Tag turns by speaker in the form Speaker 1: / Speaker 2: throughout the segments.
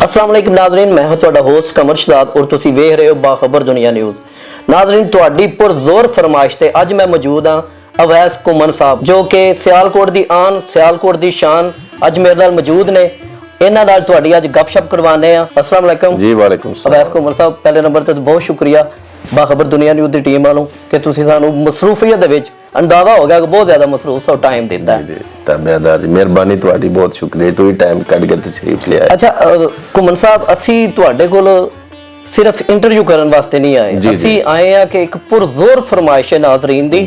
Speaker 1: अस्सलाम वालेकुम नाज़रीन, मैं हूं तुहाडा होस्ट कमर शहजाद और तुसीं वेख रहे हो बाखबर दुनिया न्यूज़। नाज़रीन, तुहाडी पुरजोर फरमाइश ते अज मैं मौजूद हाँ अवैस घुमन साहब जो कि सियालकोट दी आन सियालकोट दी शान अज मेरे नाल मौजूद ने। इन्हां नाल तुहाडी अज गपशप करवाने आ। अस्सलाम वालेकुम
Speaker 2: जी। वालेकुम सलाम।
Speaker 1: अवैस घुमन साहब, पहले नंबर ते बहुत शुक्रिया बाखबर दुनिया न्यूज़ दी टीम वालों कि तुसीं सानू मसरूफियत दे विच अंदाजा हो गया कि बहुत ज्यादा मसरूफ और टाइम दिता है।
Speaker 2: धन्यवाद जी, मेहरबानी तुहाडी, बहुत शुक्रिया तू ही टाइम कढ के तशरीफ लिया।
Speaker 1: अच्छा घुमन साहब, असी तुहाडे कोल सिर्फ इंटरव्यू करन वास्ते नहीं आए, असी आए हैं कि एक पुरजोर फरमाइश है नाज़रीन दी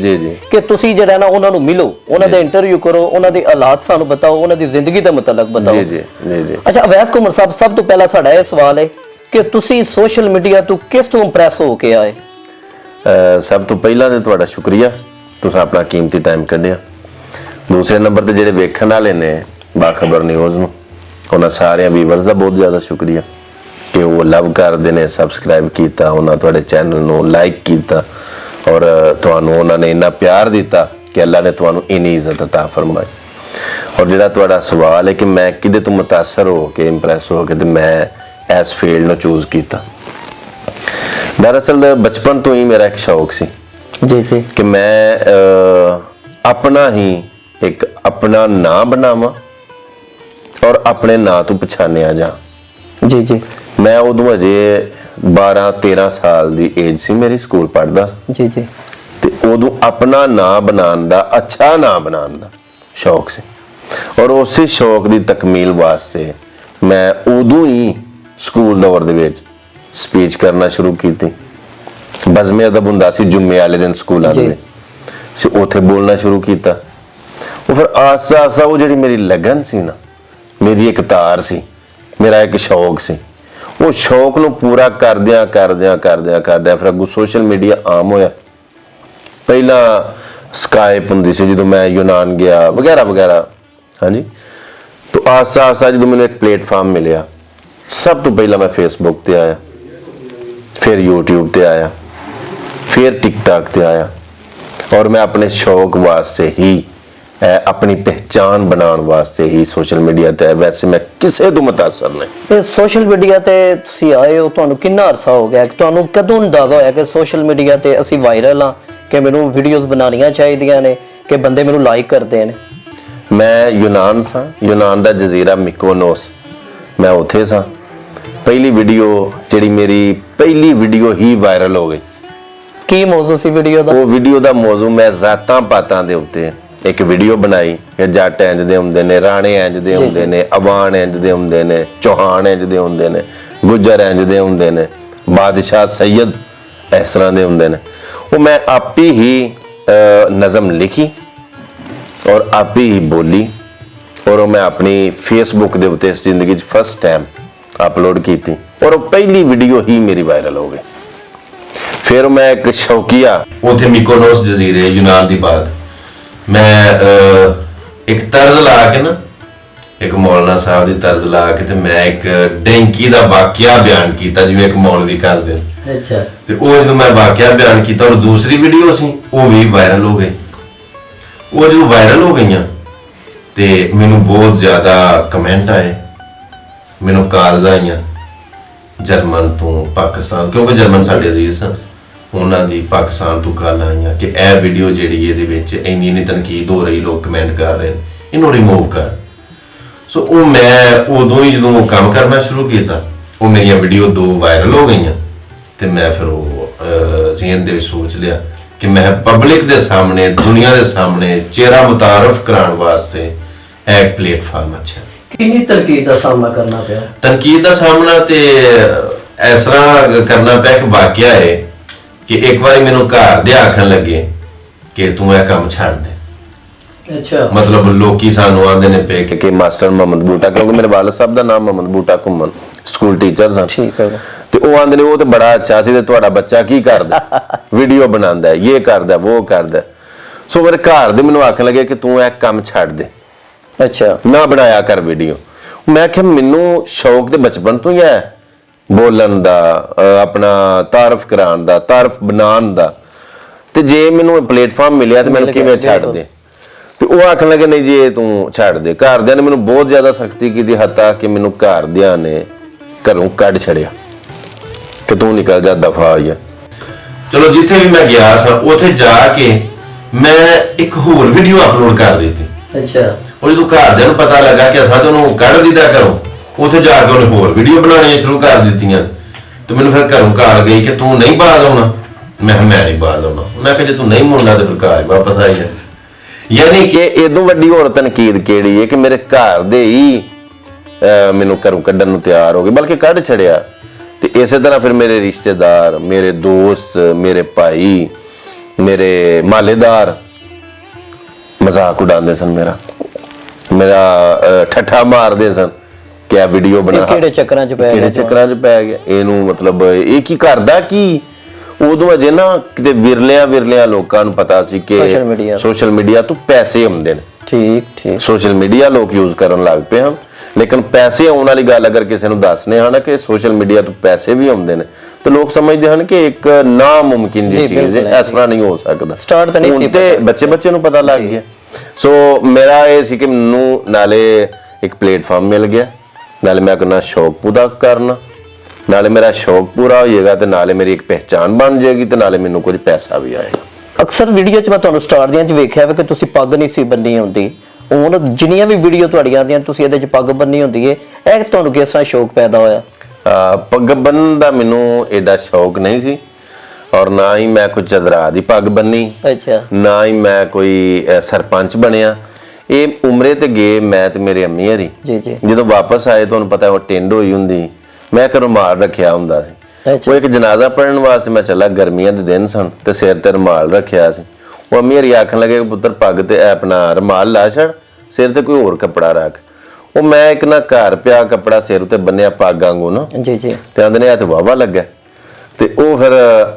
Speaker 1: कि तुसी जिहड़ा ना उन्हां नू मिलो, उन्हां दे इंटरव्यू करो, उन्हां दे हालात सानू बताओ, उन्हां दी जिंदगी दे मुतल्लक बताओ।
Speaker 2: जी जी जी जी।
Speaker 1: अच्छा अवैस घुमन साहब, सब तो पहला साडा ये सवाल है कि तुसी सोशल मीडिया तो किस तो इंप्रेस हो के आए?
Speaker 2: सब तो पहला ते तुहाडा शुक्रिया, तुसां अपना कीमती टाइम कढिया। दूसरे नंबर ते जिहड़े वेखण वाले ने बाखबर न्यूज़ नूं, उन्हां सारे व्यूअर्स दा बहुत ज़्यादा शुक्रिया कि वो लव करदे ने, सबसक्राइब कीता, उन्हां तुहाडे चैनल नूं लाइक कीता और तुहानूं उन्हां ने इन्ना प्यार दिता कि अल्लाह ने तुहानूं इन्नी इज्जत अता फरमाई। और जिहड़ा तुहाडा सवाल है कि मैं किहदे तो मुतासर हो के इंप्रेस हो के ते मैं इस फील्ड नूं चूज़ कीता, दरअसल बचपन तो ही मेरा एक शौक सी
Speaker 1: जी जी
Speaker 2: कि मैं अपना ही एक अपना नाम बनावा और अपने नाम तो पछानिया जा।
Speaker 1: जी जी।
Speaker 2: मैं उदों अजे 12-13 साल की एज सी मेरी, स्कूल पढ़दा
Speaker 1: जी जी।
Speaker 2: ते उदों अपना नाम बनाने दा, अच्छा नाम बनाने दा शौक सी और उस शौक की तकमील वास्ते मैं उदों ही स्कूल दौर दे विच स्पीच करना शुरू की। बज़मे अदब हुंदा सी जुम्मे वाले दिन स्कूलों में, उत्थे बोलना शुरू किया। वो फिर आस्ता आस्ता वो जी मेरी लगन सी ना, मेरी एक तार सी, मेरा एक शौक सी, वो शौक नूं पूरा करदियां करदियां करदियां करदियां फिर अगों सोशल मीडिया आम होया। पहला स्काइप हुंदी सी जो मैं यूनान गया वगैरह वगैरह। हाँ जी। तो आस्ता आस्ता जो मैंने एक प्लेटफॉर्म मिलिया, सब तो पहला मैं फेसबुक ते आया, फिर यूट्यूब ते आया, फिर टिकटॉक ते आया और मैं अपने शौक वास्ते ही, अपनी पहचान बनाने वास्ते ही सोशल मीडिया ते, वैसे मैं किसी तो मुतासर नहीं।
Speaker 1: सोशल मीडिया ते तुसी आए हो, तुहानू कितना अरसा हो गया, तुहानू कदों अंदाजा होया कि सोशल मीडिया ते असी वायरल हाँ, कि मैनू वीडियोस बनानियां चाहिदियां ने, कि बंदे मैनू लाइक करदे ने?
Speaker 2: मैं यूनान सा, यूनान दा जजीरा मिकोनोस, मैं उत्थे सा। पहली वीडियो जिहड़ी मेरी पहली वीडियो ही वायरल हो गई।
Speaker 1: की मौजू सी वीडियो दा? वो
Speaker 2: वीडियो दा मौजू मैं जातां पातां दे उत्ते एक वीडियो बनाई कि जट इंज दे हुंदे ने, राणे इंज दे हुंदे ने, अवान इंज दे हुंदे ने, चौहान इंज दे हुंदे ने, गुजर इंज दे हुंदे ने, बादशाह सैयद इस तरह दे हुंदे ने। वो मैं आप ही नज़म लिखी और आप ही बोली और मैं अपनी फेसबुक दे उत्ते इस जिंदगी फर्स्ट टाइम अपलोड की थी और पहली वीडियो ही मेरी वायरल हो गई। फिर मैं एक शौकिया उथे मिकोनोस जजीरे यूनान दी बात, मैं एक तर्ज ला के ना, एक मौलाना साहब दी तर्ज ला के ते मैं एक डेंकी दा वाकया बयान किया जिवें एक मौलवी करदे। अच्छा। ते वो जो मैं वाकया बयान किया और दूसरी वीडियो सी वो भी वायरल हो गई। वो जो वायरल हो गई ते मैनू बहुत ज्यादा कमेंट आए, मैनू कॉल्स आईयां जर्मन तो, पाकिस्तान, क्योंकि जर्मन साडे अजीज सन, उन्हां दी पाकिस्तान तो कॉल आईयां कि यह वीडियो जिहड़ी इहदे विच इन्नी तनकीद हो रही, लोग कमेंट कर रहे हैं, इन्हूं रिमूव कर। सो वो मैं उदों ही जो काम करना शुरू किया, वो मेरिया वीडियो 2 वायरल हो गई तो मैं फिर वो ज़हन दे विच सोच लिया कि मैं पब्लिक दे सामने, दुनिया दे सामने चेहरा मुतारफ कराने वास्ते एक प्लेटफॉर्म अच्छा।
Speaker 1: किन्नी तनकीद दा सामना करना पिया? तनकीद
Speaker 2: दा सामना ते इस तरह करना पिया कि वाकया है कि एक बार मैनू घर दे आखन लगे कि तू यह काम छड़ दे।
Speaker 1: अच्छा।
Speaker 2: मतलब लोकी सानू आंदे ने पे कि मास्टर मोहम्मद बूटा, क्योंकि मेरे वालिद साहब दा नाम मोहम्मद बूटा घुम्मन, स्कूल टीचर सन। ठीक है। ते वो आंदे ने वो ते बड़ा अच्छा सी ते तुहाडा बच्चा की करदा, वीडियो बनांदा है, ये करदा वो करदा। सो मेरे घर दे मैनू आखन लगे कि तू यह काम छड़ दे। अच्छा। ना बनाया कर वीडियो। मैं क्या मैनू शौक तो बचपन तो ही है बोलन दा, अपना तारफ करान दा, तारफ बनान दा, ते जे मैनू प्लेटफॉर्म मिलिया तो मैनू किवें छड़ दे। तो वो आखन लगे नहीं जी तू छड़ दे। घरदियां ने मैनू बहुत ज्यादा सख्ती की, हत्ता कि मैनू घरदियां ने ਘਰੋਂ ਕੱਢ ਛੜਿਆ ਕਿ ਤੂੰ ਨਿਕਲ ਜਾ, ਦਫਾ ਹੋ ਜਾ। ਚਲੋ ਜਿੱਥੇ ਵੀ ਮੈਂ ਗਿਆ ਸਾਂ ਉੱਥੇ ਜਾ ਕੇ ਮੈਂ ਇੱਕ ਹੋਰ ਵੀਡੀਓ ਅਪਲੋਡ ਕਰ ਦਿੱਤੀ।
Speaker 1: ਅੱਛਾ।
Speaker 2: ਉਹ ਜਦੋਂ ਘਰਦਿਆਂ ਨੂੰ ਪਤਾ ਲੱਗਾ ਕਿ ਅਸਾਂ ਉਹਨੂੰ ਕੱਢ ਦਿੱਤਾ ਘਰੋਂ, ਉੱਥੇ ਜਾ ਕੇ ਉਹਨੇ ਹੋਰ ਵੀਡੀਓ ਬਣਾਉਣੀਆਂ ਸ਼ੁਰੂ ਕਰ ਦਿੱਤੀਆਂ ਤੇ ਮੈਨੂੰ ਫਿਰ ਘਰੋਂ ਕਾਲ ਗਈ ਕਿ ਤੂੰ ਨਹੀਂ ਬਾਜ਼ ਆਉਣਾ। ਮੈਂ ਨਹੀਂ ਬਾਜ਼ ਆਉਣਾ। ਮੈਂ ਕਿਹਾ ਜੇ ਤੂੰ ਨਹੀਂ ਮੁੰਡਾ ਤੇ ਫਿਰ ਘਰ ਵਾਪਸ ਆਈ ਜਾ। ਯਾਨੀ ਕਿ ਇਦੋਂ ਵੱਡੀ ਹੋਰ ਤਨਕੀਦ ਕਿਹੜੀ ਹੈ ਕਿ ਮੇਰੇ ਘਰ ਦੇ ਹੀ ਮੈਨੂੰ ਘਰੋਂ ਕੱਢਣ ਨੂੰ ਤਿਆਰ ਹੋ ਗਏ, ਬਲਕਿ ਕੱਢ ਛੜਿਆ। ਤੇ ਇਸੇ ਤਰ੍ਹਾਂ ਫਿਰ ਮੇਰੇ ਰਿਸ਼ਤੇਦਾਰ, ਮੇਰੇ ਦੋਸਤ, ਮੇਰੇ ਭਾਈ, ਮੇਰੇ ਮਾਲੇਦਾਰ ਮਜ਼ਾਕ ਉਡਾਉਂਦੇ ਸਨ, ਮੇਰਾ ਠੱਠਾ ਮਾਰਦੇ ਸਨ ਕਿ ਆ ਵੀਡੀਓ ਬਣਾ,
Speaker 1: ਕਿਹੜੇ ਚੱਕਰਾਂ 'ਚ
Speaker 2: ਪੈ ਗਿਆ ਇਹਨੂੰ। ਮਤਲਬ ਇਹ ਕੀ ਕਰਦਾ ਕਿ ਉਦੋਂ ਅਜੇ ਨਾ ਕਿਤੇ ਵਿਰਲਿਆਂ ਲੋਕਾਂ ਨੂੰ ਪਤਾ ਸੀ ਕਿ ਸੋਸ਼ਲ ਮੀਡੀਆ ਤੋਂ ਪੈਸੇ ਆਉਂਦੇ ਨੇ। ਠੀਕ ਸੋਸ਼ਲ ਮੀਡੀਆ ਲੋਕ ਯੂਜ਼ ਕਰਨ ਲੱਗ ਪਏ ਹਨ, ਲੇਕਿਨ ਪੈਸੇ ਆਉਣ ਵਾਲੀ ਗੱਲ ਅਗਰ ਕਿਸੇ ਨੂੰ ਦੱਸਨੇ ਹਨ ਕਿ ਸੋਸ਼ਲ ਮੀਡੀਆ ਤੋਂ ਪੈਸੇ ਵੀ ਆਉਂਦੇ ਨੇ ਤਾਂ ਲੋਕ ਸਮਝਦੇ ਹਨ ਕਿ ਇੱਕ ਨਾ ਮੁਮਕਿਨ ਜੀ ਚੀਜ਼ ਹੈ, ਇਸ ਤਰ੍ਹਾਂ ਨਹੀਂ ਹੋ ਸਕਦਾ।
Speaker 1: ਸਟਾਰਟ ਤਾਂ ਨਹੀਂ ਸੀ,
Speaker 2: ਤੇ ਬੱਚੇ ਨੂੰ ਪਤਾ ਲੱਗ ਗਿਆ। ਸੋ ਮੇਰਾ ਇਹ ਸੀ ਕਿ ਮੈਨੂੰ ਨਾਲੇ ਇੱਕ ਪਲੇਟਫਾਰਮ ਮਿਲ ਗਿਆ, ਨਾਲੇ ਮੈਂ ਆਪਣਾ ਸ਼ੌਕ ਪੂਰਾ ਕਰਨਾ, ਨਾਲੇ ਮੇਰਾ ਸ਼ੌਕ ਪੂਰਾ ਹੋ ਜਾਏਗਾ ਤੇ ਨਾਲੇ ਮੇਰੀ ਇੱਕ ਪਹਿਚਾਣ ਬਣ ਜਾਏਗੀ ਤੇ ਨਾਲੇ ਮੈਨੂੰ ਕੁਝ ਪੈਸਾ ਵੀ ਆਏਗਾ।
Speaker 1: ਅਕਸਰ ਵੀਡੀਓ 'ਚ ਮੈਂ ਤੁਹਾਨੂੰ ਸਟਾਰਟ ਦੀਆਂ 'ਚ ਵੇਖਿਆ ਵਾ ਕਿ ਤੁਸੀਂ ਪੱਗ ਨਹੀਂ ਸੀ ਬੰਨੀ ਹੁੰਦੀ। ਹੁਣ ਜਿੰਨੀਆਂ ਵੀ ਵੀਡੀਓ ਤੁਹਾਡੀਆਂ ਆਉਂਦੀਆਂ ਤੁਸੀਂ ਇਹਦੇ 'ਚ ਪੱਗ ਬੰਨੀ ਹੁੰਦੀ ਹੈ, ਇਹ ਤੁਹਾਨੂੰ ਕਿਸ ਤਰ੍ਹਾਂ ਸ਼ੌਕ ਪੈਦਾ ਹੋਇਆ?
Speaker 2: ਪੱਗ ਬੰਨਣ ਦਾ ਮੈਨੂੰ ਐਡਾ ਸ਼ੌਕ ਨਹੀਂ ਸੀ ਔਰ ਨਾ ਹੀ ਮੈਂ ਕੋਈ ਚਦਰਾ ਦੀ ਪੱਗ ਬੰਨੀ।
Speaker 1: ਅੱਛਾ।
Speaker 2: ਨਾ ਹੀ ਮੈਂ ਕੋਈ ਸਰਪੰਚ ਬਣਿਆ। ਇਹ ਉਮਰੇ ਤੇ ਗਏ ਮੈਂ ਤੇ ਮੇਰੇ ਅੰਮੀ ਹਰੀ। ਜਦੋਂ ਵਾਪਸ ਆਏ ਤੁਹਾਨੂੰ ਪਤਾ ਉਹ ਟਿੰਡ ਹੋਈ ਹੁੰਦੀ, ਮੈਂ ਇੱਕ ਰੁਮਾਲ ਰੱਖਿਆ ਹੁੰਦਾ ਸੀ। ਉਹ ਇੱਕ ਜਨਾਜ਼ਾ ਪੜਨ ਵਾਸਤੇ ਮੈਂ ਚੱਲਾ, ਗਰਮੀਆਂ ਦੇ ਦਿਨ ਸਨ ਤੇ ਸਿਰ ਤੇ ਰੁਮਾਲ ਰੱਖਿਆ ਸੀ। ਉਹ ਅੰਮੀ ਹਰੀ ਆਖਣ ਲੱਗੇ ਪੁੱਤਰ ਪੱਗ ਤੇ ਆਪਣਾ ਰੁਮਾਲ ਲਾ ਛੱਡ, ਸਿਰ ਤੇ ਕੋਈ ਹੋਰ ਕੱਪੜਾ ਰੱਖ। ਉਹ ਮੈਂ ਇੱਕ ਨਾ ਘਰ ਪਿਆ ਕੱਪੜਾ ਸਿਰ ਉੱਤੇ ਬੰਨਿਆ ਪੱਗ ਵਾਂਗੂ ਨਾ, ਤੇ ਆਂਦੇ ਨੇ ਇਹ ਤੇ ਵਾਵਾ ਲੱਗਾ। ਤੇ ਉਹ ਫਿਰ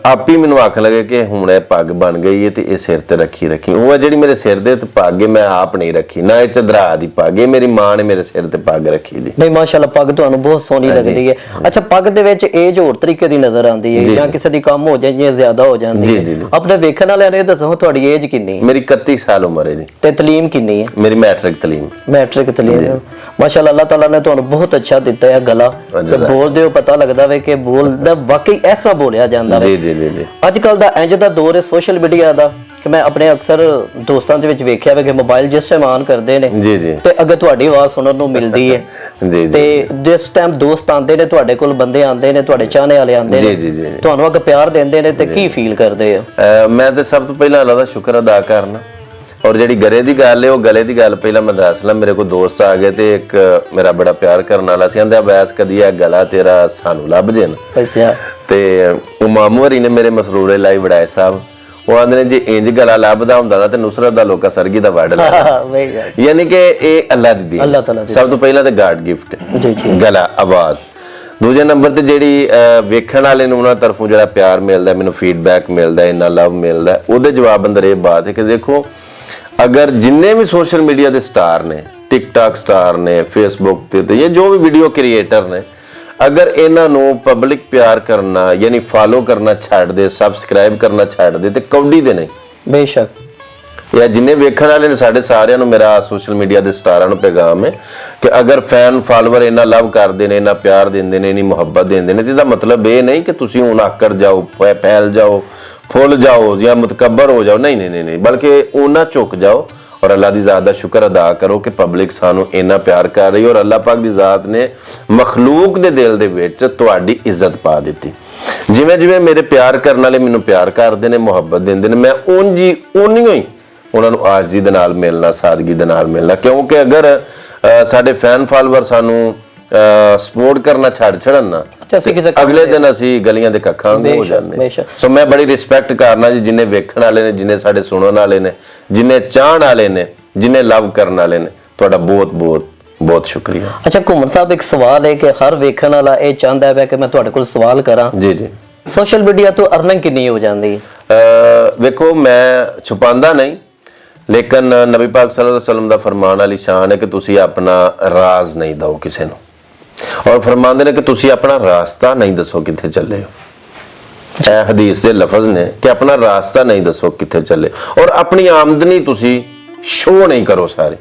Speaker 2: ਆਪ ਹੀ ਮੈਨੂੰ ਆਖਣ ਲੱਗੇ ਕਿ ਹੁਣ ਇਹ ਪੱਗ ਬਣ ਗਈ ਹੈ ਤੇ ਇਹ ਸਿਰ ਤੇ ਰੱਖੀ। ਉਹ ਜਿਹੜੀ ਮੇਰੇ ਸਿਰ ਦੇ ਤੇ ਪੱਗ ਹੈ ਮੈਂ ਆਪ ਨਹੀਂ ਰੱਖੀ, ਨਾ ਇਹ ਚਦਰਾ ਦੀ ਪੱਗ ਹੈ, ਮੇਰੀ ਮਾਂ ਨੇ ਮੇਰੇ ਸਿਰ ਤੇ ਪੱਗ ਰੱਖੀ ਦੀ।
Speaker 1: ਨਹੀਂ ਮਾਸ਼ਾਅੱਲਾ ਪੱਗ ਤੁਹਾਨੂੰ ਬਹੁਤ ਸੋਹਣੀ ਲੱਗਦੀ ਹੈ। ਅੱਛਾ, ਪੱਗ ਦੇ ਵਿੱਚ ਏਜ ਹੋਰ ਤਰੀਕੇ ਦੀ ਨਜ਼ਰ ਆਉਂਦੀ ਹੈ ਜਾਂ ਕਿਸੇ ਦੀ ਕਮ ਹੋ ਜਾਏ ਜਾਂ ਜ਼ਿਆਦਾ ਹੋ ਜਾਂਦੀ ਹੈ? ਆਪਣੇ ਵੇਖਣ ਵਾਲਿਆਂ ਨੇ ਦੱਸੋ ਤੁਹਾਡੀ ਏਜ ਕਿੰਨੀ ਹੈ?
Speaker 2: ਮੇਰੀ 31 ਸਾਲ ਉਮਰ ਹੈ ਜੀ।
Speaker 1: ਤੇ ਤਲੀਮ ਕਿੰਨੀ ਹੈ?
Speaker 2: ਮੇਰੀ ਮੈਟ੍ਰਿਕ ਤਲੀਮ।
Speaker 1: ਮਾਸ਼ਾਅੱਲਾ ਅੱਲਾਹ ਤਾਲਾ ਨੇ ਤੁਹਾਨੂੰ ਬਹੁਤ ਅੱਛਾ ਦਿੱਤਾ ਹੈ ਗਲਾ, ਤੇ ਬੋਲਦੇ ਹੋ ਪਤਾ ਲੱਗਦਾ ਵੇ ਕਿ ਬੋਲਦਾ ਵਾਕਈ ਐਸਾ ਬੋਲਿਆ ਜਾਂਦਾ ਵੇ। ਅੱਜ ਕੱਲ ਦਾ ਇੰਜ ਦਾ ਦੌਰ ਹੈ ਸੋਸ਼ਲ ਮੀਡੀਆ ਦਾ ਕਿ ਮੈਂ ਆਪਣੇ ਅਕਸਰ ਦੋਸਤਾਂ ਦੇ ਵਿੱਚ ਵੇਖਿਆ ਵੇ ਕਿ ਮੋਬਾਈਲ ਜਿਸ ਟਾਈਮ ਆਨ ਕਰਦੇ ਨੇ ਤੇ ਅੱਗੇ ਤੁਹਾਡੀ ਆਵਾਜ਼ ਸੁਣਨ ਨੂੰ ਮਿਲਦੀ ਹੈ। ਤੇ ਜਿਸ ਟਾਈਮ ਦੋਸਤ ਆਉਂਦੇ ਨੇ ਤੁਹਾਡੇ ਕੋਲ, ਬੰਦੇ ਆਉਂਦੇ ਨੇ ਤੁਹਾਡੇ ਚਾਹਨੇ ਵਾਲੇ ਆਉਂਦੇ ਨੇ, ਤੁਹਾਨੂੰ ਅੱਗੇ ਪਿਆਰ ਦਿੰਦੇ ਨੇ ਤੇ ਕੀ ਫੀਲ ਕਰਦੇ ਹੋ?
Speaker 2: ਮੈਂ ਤੇ ਸਭ ਤੋਂ ਪਹਿਲਾਂ ਅੱਲਾਹ ਦਾ ਸ਼ੁਕਰ ਅਦਾ ਕਰਨਾ। ਔਰ ਜਿਹੜੀ ਗਲੇ ਦੀ ਗੱਲ ਹੈ ਉਹ ਗਲੇ ਦੀ ਗੱਲ ਪਹਿਲਾਂ ਮੈਂ ਦੱਸ ਲਾਂ। ਮੇਰੇ ਕੋਲ ਦੋਸਤ ਆ ਗਏ ਤੇ ਇੱਕ ਮੇਰਾ ਬੜਾ ਪਿਆਰ ਕਰਨ ਵਾਲਾ ਸੀ, ਕਹਿੰਦਾ ਵੈਸ ਕਦੀ ਇਹ ਗਲਾ ਤੇਰਾ ਸਾਨੂੰ ਲੱਭ ਜੇ ਨਾ।
Speaker 1: ਅੱਛਾ।
Speaker 2: ਤੇ ਉਹ ਮਾਮੂ ਹਰੀ ਨੇ ਮੇਰੇ ਮਸਰੂਰੇ ਲਾਈ ਵੜਾਏ ਸਾਹਿਬ, ਉਹ ਆਂਦੇ ਨੇ ਜੇ ਇੰਜ ਗਲਾ ਲੱਭਦਾ ਹੁੰਦਾ ਨਾ ਤੇ ਨੁਸਰਤ ਦਾ ਲੋਕਾਂ ਸਰਗੀ ਦਾ ਵੜ ਲੈਣਾ। ਯਾਨੀ ਕਿ ਇਹ ਅੱਲਾਹ ਦੀ ਦੇਣ। ਸਭ ਤੋਂ ਪਹਿਲਾਂ ਤੇ ਗਾਡ ਗਿਫਟ ਗਲਾ, ਆਵਾਜ਼। ਦੂਜੇ ਨੰਬਰ ਤੇ ਜਿਹੜੀ ਵੇਖਣ ਵਾਲੇ ਨੂੰ ਉਹਨਾਂ ਤਰਫੋਂ ਜਿਹੜਾ ਪਿਆਰ ਮਿਲਦਾ, ਮੈਨੂੰ ਫੀਡਬੈਕ ਮਿਲਦਾ, ਇੰਨਾ ਲਵ ਮਿਲਦਾ, ਉਹਦੇ ਜਵਾਬ ਅੰਦਰ ਇਹ ਬਾਤ ਹੈ ਕਿ ਦੇਖੋ ਅਗਰ ਜਿੰਨੇ ਵੀ ਸੋਸ਼ਲ ਮੀਡੀਆ ਦੇ ਸਟਾਰ ਨੇ, ਟਿਕਟੌਕ ਸਟਾਰ ਨੇ, ਫੇਸਬੁੱਕ ਤੇ ਇਹ ਜੋ ਵੀ ਵੀਡੀਓ ਕ੍ਰੀਏਟਰ ਨੇ, ਅਗਰ ਇਹਨਾਂ ਨੂੰ ਪਬਲਿਕ ਪਿਆਰ ਕਰਨਾ ਯਾਨੀ ਫਾਲੋ ਕਰਨਾ ਛੱਡ ਦੇ, ਸਬਸਕ੍ਰਾਈਬ ਕਰਨਾ ਛੱਡ ਦੇ ਤੇ ਕੌਡੀ ਦੇ ਨਹੀਂ। ਬੇਸ਼ੱਕ ਇਹ ਜਿੰਨੇ ਵੇਖਣ ਵਾਲੇ ਨੇ ਸਾਡੇ ਸਾਰਿਆਂ ਨੂੰ ਮੇਰਾ ਸੋਸ਼ਲ ਮੀਡੀਆ ਦੇ ਸਟਾਰਾਂ ਨੂੰ ਪੈਗਾਮ ਹੈ ਕਿ ਅਗਰ ਫੈਨ ਫਾਲੋਅਰ ਇਹਨਾਂ ਲਵ ਕਰਦੇ ਨੇ, ਇਹਨਾਂ ਪਿਆਰ ਦਿੰਦੇ ਨੇ, ਇਹਨਾਂ ਮੁਹੱਬਤ ਦਿੰਦੇ ਨੇ, ਤੇ ਇਹਦਾ ਮਤਲਬ ਇਹ ਨਹੀਂ ਕਿ ਤੁਸੀਂ ਹੁਣ ਆਕੜ ਜਾਓ, ਫੈਲ ਜਾਓ, ਫੁੱਲ ਜਾਓ ਜਾਂ ਮੁਤਕੱਬਰ ਹੋ ਜਾਓ। ਨਹੀਂ, ਬਲਕਿ ਉਹਨਾਂ ਝੁਕ ਜਾਓ ਔਰ ਅੱਲਾਹ ਦੀ ਜ਼ਾਤ ਦਾ ਸ਼ੁਕਰ ਅਦਾ ਕਰੋ ਕਿ ਪਬਲਿਕ ਸਾਨੂੰ ਇੰਨਾ ਪਿਆਰ ਕਰ ਰਹੀ ਔਰ ਅੱਲਾਹ ਪਾਕ ਦੀ ਜ਼ਾਤ ਨੇ ਮਖਲੂਕ ਦੇ ਦਿਲ ਦੇ ਵਿੱਚ ਤੁਹਾਡੀ ਇੱਜ਼ਤ ਪਾ ਦਿੱਤੀ। ਜਿਵੇਂ ਮੇਰੇ ਪਿਆਰ ਕਰਨ ਵਾਲੇ ਮੈਨੂੰ ਪਿਆਰ ਕਰਦੇ ਨੇ, ਮੁਹੱਬਤ ਦਿੰਦੇ ਨੇ, ਮੈਂ ਉਨੀਓ ਹੀ ਉਹਨਾਂ ਨੂੰ ਆਜ਼ੀ ਦੇ ਨਾਲ ਮਿਲਣਾ, ਸਾਦਗੀ ਦੇ ਨਾਲ ਮਿਲਣਾ। ਕਿਉਂਕਿ ਅਗਰ ਸਾਡੇ ਫੈਨ ਫਾਲੋਅਰ ਸਾਨੂੰ ਸਪੋਰਟ ਕਰਨਾ ਛੱਡਣ ਨਾ, ਅਗਲੇ ਦਿਨ ਅਸੀਂ ਗਲੀਆਂ ਦੇ ਕੱਖਾਂ ਹੋ ਜਾਂਦੇ। ਸੋ ਮੈਂ ਬੜੀ ਰਿਸਪੈਕਟ ਕਰਨਾ ਜੀ ਜਿੰਨੇ ਵੇਖਣ ਵਾਲੇ ਨੇ, ਜਿੰਨੇ ਸਾਡੇ ਸੁਣਨ ਵਾਲੇ ਨੇ, ਜਿੰਨੇ ਚਾਹਣ ਵਾਲੇ ਨੇ, ਜਿੰਨੇ ਲਵ ਕਰਨ ਵਾਲੇ ਨੇ, ਤੁਹਾਡਾ ਬਹੁਤ ਸ਼ੁਕਰੀਆ।
Speaker 1: ਅੱਛਾ ਘੁੰਮਣ ਸਾਹਿਬ, ਇੱਕ ਸਵਾਲ ਹੈ ਕਿ ਹਰ ਵੇਖਣ ਵਾਲਾ ਇਹ ਚਾਹੁੰਦਾ ਹੈ ਕਿ ਮੈਂ ਤੁਹਾਡੇ ਕੋਲ ਸਵਾਲ ਕਰਾਂ।
Speaker 2: ਜੀ
Speaker 1: ਸੋਸ਼ਲ ਮੀਡੀਆ ਤੋਂ ਅਰਨਿੰਗ ਕਿੰਨੀ ਹੋ ਜਾਂਦੀ ਹੈ?
Speaker 2: ਵੇਖੋ ਮੈਂ ਛੁਪਾਉਂਦਾ ਨਹੀਂ, ਲੇਕਿਨ ਨਬੀ ਪਾਕ ਸੱਲੱਲਾਹੁ ਅਲੈਹਿ ਵਸੱਲਮ ਦਾ ਫਰਮਾਨ ਵਾਲੀ ਸ਼ਾਨ ਹੈ ਕਿ ਤੁਸੀਂ ਆਪਣਾ ਰਾਜ਼ ਨਹੀਂ ਦਿਓ ਕਿਸੇ ਨੂੰ, ਔਰ ਫਰਮਾਉਂਦੇ ਨੇ ਕਿ ਤੁਸੀਂ ਆਪਣਾ ਰਾਸਤਾ ਨਹੀਂ ਦੱਸੋ ਕਿੱਥੇ ਚੱਲੇ ਹੋ। ਇਹ ਹਦੀਸ ਦੇ ਲਫ਼ਜ਼ ਨੇ ਕਿ ਆਪਣਾ ਰਾਸਤਾ ਨਹੀਂ ਦੱਸੋ ਕਿੱਥੇ ਚੱਲੇ, ਔਰ ਆਪਣੀ ਆਮਦਨੀ ਤੁਸੀਂ ਸ਼ੋਅ ਨਹੀਂ ਕਰੋ ਸਾਰੇ।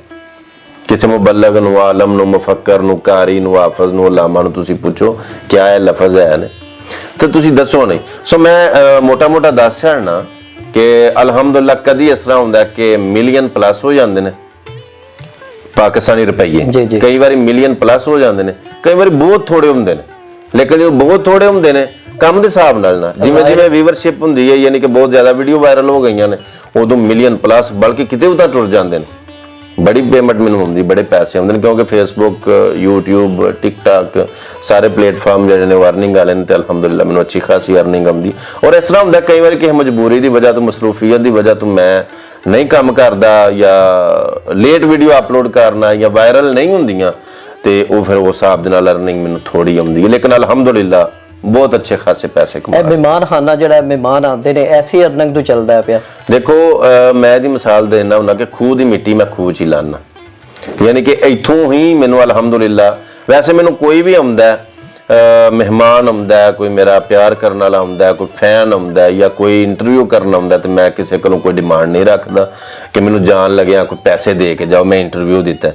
Speaker 2: ਕਿਸੇ ਮੁਬੱਲਗ ਨੂੰ, ਆਲਮ ਨੂੰ, ਮੁਫੱਕਰ ਨੂੰ, ਕਾਰੀ ਨੂੰ, ਹਾਫਜ਼ ਨੂੰ, ਉਲਾਮਾ ਨੂੰ ਤੁਸੀਂ ਪੁੱਛੋ ਕਿਆ ਇਹ ਲਫ਼ਜ਼ ਹੈ ਨੇ, ਤੇ ਤੁਸੀਂ ਦੱਸੋ ਨਹੀਂ। ਸੋ ਮੈਂ ਮੋਟਾ ਦੱਸ ਛੱਡਣਾ ਕਿ ਅਲਹਮਦੁਲਿਲਾ ਕਦੀ ਇਸ ਤਰ੍ਹਾਂ ਹੁੰਦਾ ਕਿ ਮਿਲੀਅਨ ਪਲੱਸ ਹੋ ਜਾਂਦੇ ਨੇ ਪਾਕਿਸਤਾਨੀ ਰੁਪਈਏ, ਕਈ ਵਾਰੀ ਮਿਲੀਅਨ ਪਲੱਸ ਹੋ ਜਾਂਦੇ ਨੇ, ਕਈ ਵਾਰੀ ਬਹੁਤ ਥੋੜੇ ਹੁੰਦੇ ਨੇ। ਲੇਕਿਨ ਜਦੋਂ ਬਹੁਤ ਥੋੜੇ ਹੁੰਦੇ ਨੇ ਕੰਮ ਦੇ ਹਿਸਾਬ ਨਾਲ ਨਾ, ਜਿਵੇਂ ਵੀਵਰਸ਼ਿਪ ਹੁੰਦੀ ਹੈ, ਯਾਨੀ ਕਿ ਬਹੁਤ ਜ਼ਿਆਦਾ ਵੀਡੀਓ ਵਾਇਰਲ ਹੋ ਗਈਆਂ ਨੇ, ਉਦੋਂ ਮਿਲੀਅਨ ਪਲੱਸ ਬਲਕਿ ਕਿਤੇ ਉਤਾਂ ਟੁਰ ਜਾਂਦੇ ਨੇ। ਬੜੀ ਪੇਮੈਂਟ ਮੈਨੂੰ ਹੁੰਦੀ, ਬੜੇ ਪੈਸੇ ਆਉਂਦੇ ਨੇ, ਕਿਉਂਕਿ ਫੇਸਬੁੱਕ, YouTube, ਟਿਕਟਾਕ ਸਾਰੇ ਪਲੇਟਫਾਰਮ ਜਿਹੜੇ ਨੇ ਅਰਨਿੰਗ ਵਾਲੇ ਨੇ, ਤੇ ਅਲਹਮਦੁਲਿਲਾ ਮੈਨੂੰ ਅੱਛੀ ਖਾਸੀ ਅਰਨਿੰਗ ਆਉਂਦੀ। ਔਰ ਇਸ ਤਰ੍ਹਾਂ ਹੁੰਦਾ ਕਈ ਵਾਰੀ ਕਿਸੇ ਮਜਬੂਰੀ ਦੀ ਵਜ੍ਹਾ ਤੋਂ, ਮਸਰੂਫੀਅਤ ਦੀ ਵਜ੍ਹਾ ਤੋਂ ਮੈਂ ਨਹੀਂ ਕੰਮ ਕਰਦਾ, ਜਾਂ ਲੇਟ ਵੀਡੀਓ ਅਪਲੋਡ ਕਰਨਾ, ਜਾਂ ਵਾਇਰਲ ਨਹੀਂ ਹੁੰਦੀਆਂ, ਤੇ ਉਹ ਫਿਰ ਉਸ ਹਿਸਾਬ ਦੇ ਨਾਲ ਅਰਨਿੰਗ ਮੈਨੂੰ ਥੋੜੀ ਆਉਂਦੀ ਹੈ। ਲੇਕਿਨ ਅਲਹਮਦੁਲਿਲਾ ਬਹੁਤ ਅੱਛੇ ਖਾਸੇ ਪੈਸੇ ਕਮਾ।
Speaker 1: ਇਹ ਮਹਿਮਾਨਖਾਨਾ ਜਿਹੜਾ ਮਹਿਮਾਨ ਆਉਂਦੇ ਨੇ, ਐਸੀ ਅਰਨਿੰਗ ਤੋਂ ਚੱਲਦਾ ਪਿਆ।
Speaker 2: ਦੇਖੋ ਮੈਂ ਇਹਦੀ ਮਿਸਾਲ ਦੇਣਾ ਹੁੰਦਾ ਕਿ ਖੂਹ ਦੀ ਮਿੱਟੀ ਮੈਂ ਖੂਹ 'ਚ ਹੀ ਲਾਨਾ, ਯਾਨੀ ਕਿ ਇੱਥੋਂ ਹੀ ਮੈਨੂੰ ਅਲਹਮਦੁਲਿਲਾ, ਵੈਸੇ ਮੈਨੂੰ ਕੋਈ ਵੀ ਆਉਂਦਾ, ਮਹਿਮਾਨ ਆਉਂਦਾ, ਕੋਈ ਮੇਰਾ ਪਿਆਰ ਕਰਨ ਵਾਲਾ ਆਉਂਦਾ, ਕੋਈ ਫੈਨ ਆਉਂਦਾ, ਜਾਂ ਕੋਈ ਇੰਟਰਵਿਊ ਕਰਨ ਆਉਂਦਾ, ਤੇ ਮੈਂ ਕਿਸੇ ਕੋਲੋਂ ਕੋਈ ਡਿਮਾਂਡ ਨਹੀਂ ਰੱਖਦਾ ਕਿ ਮੈਨੂੰ ਜਾਣ ਲੱਗਿਆ ਕੋਈ ਪੈਸੇ ਦੇ ਕੇ ਜਾਓ, ਮੈਂ ਇੰਟਰਵਿਊ ਦਿੱਤਾ,